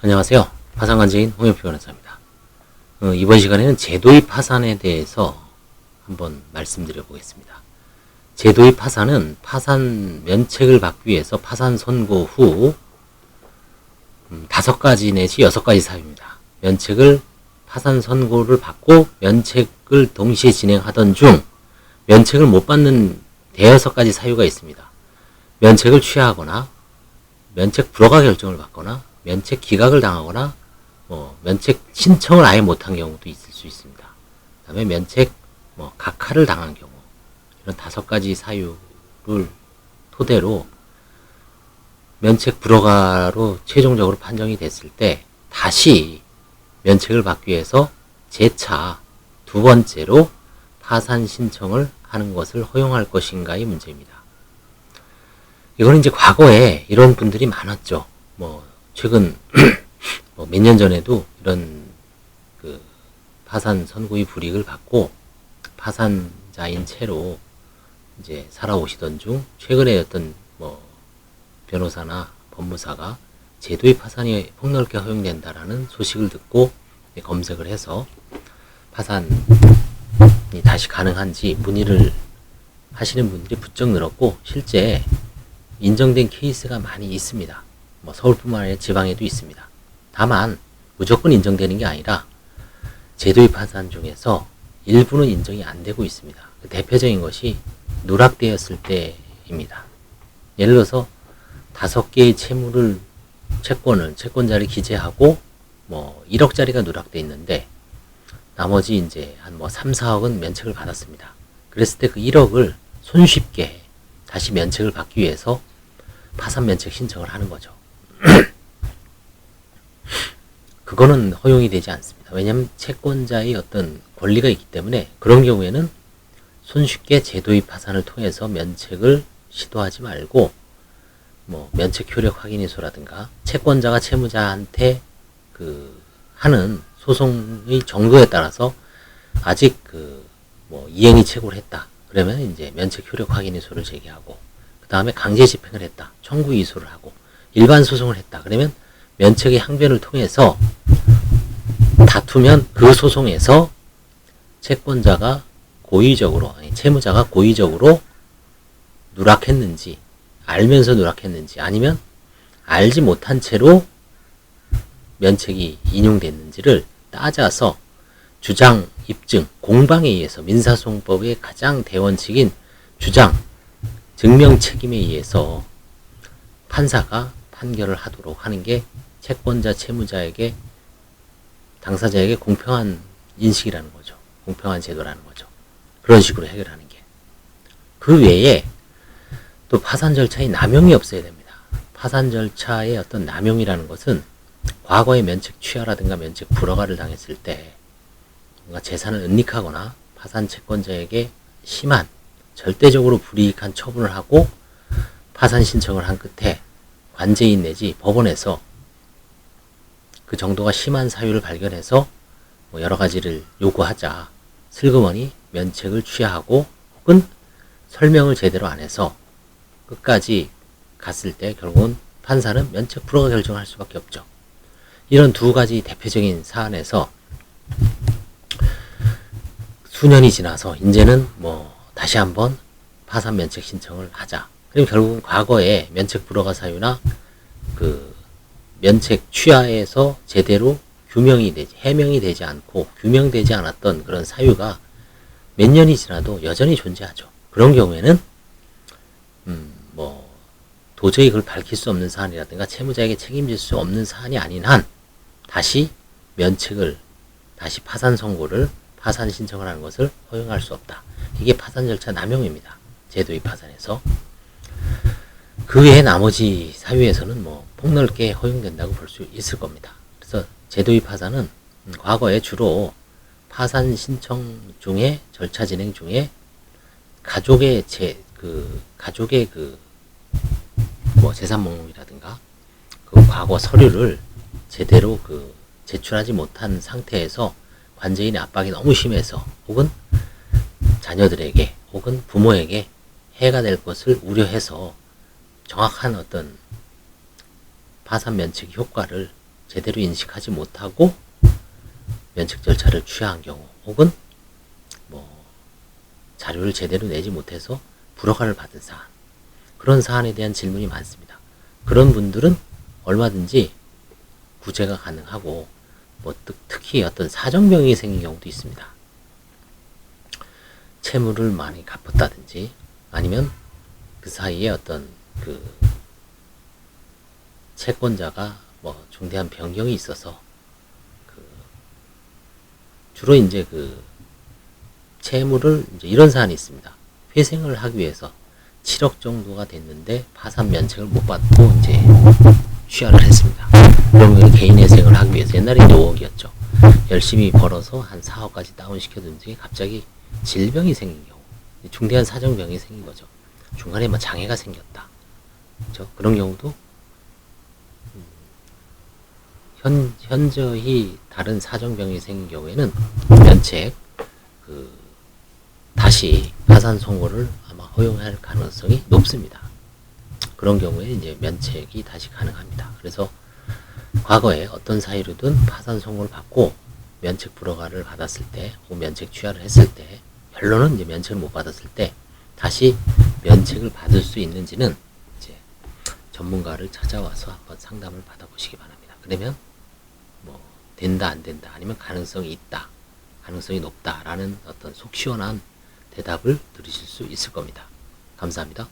안녕하세요. 파산관제인 홍영표 변호사입니다. 이번 시간에는 제도의 파산에 대해서 한번 말씀드려 보겠습니다. 제도의 파산은 파산 면책을 받기 위해서 파산 선고 후 5가지 내지 6가지 사유입니다. 면책을 파산 선고를 받고 면책을 동시에 진행하던 중 면책을 못 받는 대여섯 가지 사유가 있습니다. 면책을 취하하거나 면책 불허가 결정을 받거나 면책 기각을 당하거나 면책 신청을 아예 못한 경우도 있을 수 있습니다. 그 다음에 면책 각하를 당한 경우, 이런 5가지 사유를 토대로 면책 불허가로 최종적으로 판정이 됐을 때 다시 면책을 받기 위해서 재차 두 번째로 파산 신청을 하는 것을 허용할 것인가의 문제입니다. 이거는 이제 과거에 이런 분들이 많았죠. 최근 몇 년 전에도 이런 파산 선고의 불이익을 받고 파산자인 채로 이제 살아오시던 중 최근에 어떤 변호사나 법무사가 제도의 파산이 폭넓게 허용된다라는 소식을 듣고 검색을 해서 파산이 다시 가능한지 문의를 하시는 분들이 부쩍 늘었고, 실제 인정된 케이스가 많이 있습니다. 서울뿐만 아니라 지방에도 있습니다. 다만 무조건 인정되는 게 아니라 제도의 파산 중에서 일부는 인정이 안 되고 있습니다. 대표적인 것이 누락되었을 때입니다. 예를 들어서 5개의 채권자를 기재하고 1억짜리가 누락돼 있는데 나머지 이제 한 3, 4억은 면책을 받았습니다. 그랬을 때 그 1억을 손쉽게 다시 면책을 받기 위해서 파산 면책 신청을 하는 거죠. 그거는 허용이 되지 않습니다. 왜냐하면 채권자의 어떤 권리가 있기 때문에 그런 경우에는 손쉽게 제도의 파산을 통해서 면책을 시도하지 말고 면책 효력 확인인소라든가 채권자가 채무자한테 하는 소송의 정도에 따라서 아직 이행이 최고를 했다. 그러면 이제 면책 효력 확인인소를 제기하고, 그 다음에 강제 집행을 했다. 청구 이소를 하고, 일반 소송을 했다. 그러면 면책의 항변을 통해서 다투면 그 소송에서 채권자가 채무자가 고의적으로 누락했는지, 알면서 누락했는지, 아니면 알지 못한 채로 면책이 인용됐는지를 따져서 주장, 입증, 공방에 의해서 민사소송법의 가장 대원칙인 주장, 증명 책임에 의해서 판사가 판결을 하도록 하는 게 채권자, 채무자에게, 당사자에게 공평한 인식이라는 거죠. 공평한 제도라는 거죠. 그런 식으로 해결하는 게. 그 외에 또 파산 절차의 남용이 없어야 됩니다. 파산 절차의 어떤 남용이라는 것은 과거에 면책 취하라든가 면책 불허가를 당했을 때 뭔가 재산을 은닉하거나 파산 채권자에게 심한, 절대적으로 불이익한 처분을 하고 파산 신청을 한 끝에 관제인 내지 법원에서 그 정도가 심한 사유를 발견해서 여러 가지를 요구하자 슬그머니 면책을 취하하고 혹은 설명을 제대로 안 해서 끝까지 갔을 때 결국은 판사는 면책 불허가 결정할 수밖에 없죠. 이런 2가지 대표적인 사안에서 수년이 지나서 이제는 다시 한번 파산 면책 신청을 하자. 그럼 결국은 과거에 면책 불허가 사유나 면책 취하에서 제대로 해명이 되지 않고 규명되지 않았던 그런 사유가 몇 년이 지나도 여전히 존재하죠. 그런 경우에는 도저히 그걸 밝힐 수 없는 사안이라든가 채무자에게 책임질 수 없는 사안이 아닌 한 다시 파산 선고를, 파산 신청을 하는 것을 허용할 수 없다. 이게 파산 절차 남용입니다. 제도의 파산에서. 그 외에 나머지 사유에서는 폭넓게 허용된다고 볼 수 있을 겁니다. 그래서 제도의 파산은 과거에 주로 파산 신청 중에, 절차 진행 중에 가족의 재산 목록이라든가 과거 서류를 제대로 제출하지 못한 상태에서 관제인의 압박이 너무 심해서 혹은 자녀들에게 혹은 부모에게 해가 될 것을 우려해서 정확한 어떤 파산 면책 효과를 제대로 인식하지 못하고 면책 절차를 취하한 경우, 혹은 뭐 자료를 제대로 내지 못해서 불허가를 받은 사안, 그런 사안에 대한 질문이 많습니다. 그런 분들은 얼마든지 구제가 가능하고, 뭐 특히 어떤 사정병이 생긴 경우도 있습니다. 채무를 많이 갚았다든지, 아니면 그 사이에 어떤 그 채권자가 뭐 중대한 변경이 있어서 주로 이제 그 채무를 이제 이런 사안이 있습니다. 회생을 하기 위해서 7억 정도가 됐는데 파산 면책을 못 받고 이제 취하를 했습니다. 그러면 개인회생을 하기 위해서, 옛날에 이제 5억이었죠. 열심히 벌어서 한 4억까지 다운시켰는지 갑자기 질병이 생긴 경우, 중대한 사정병이 생긴 거죠. 중간에 뭐 장애가 생겼다. 그렇죠? 그런 경우도 현저히 다른 사정병이 생긴 경우에는 면책, 다시 파산 선고를 아마 허용할 가능성이 높습니다. 그런 경우에 이제 면책이 다시 가능합니다. 그래서 과거에 어떤 사유로든 파산 선고를 받고 면책 불허가를 받았을 때, 혹은 면책 취하를 했을 때, 결론은 이제 면책을 못 받았을 때 다시 면책을 받을 수 있는지는 이제 전문가를 찾아와서 한번 상담을 받아보시기 바랍니다. 그러면 뭐 된다 안 된다, 아니면 가능성이 있다, 가능성이 높다라는 어떤 속 시원한 대답을 들으실 수 있을 겁니다. 감사합니다.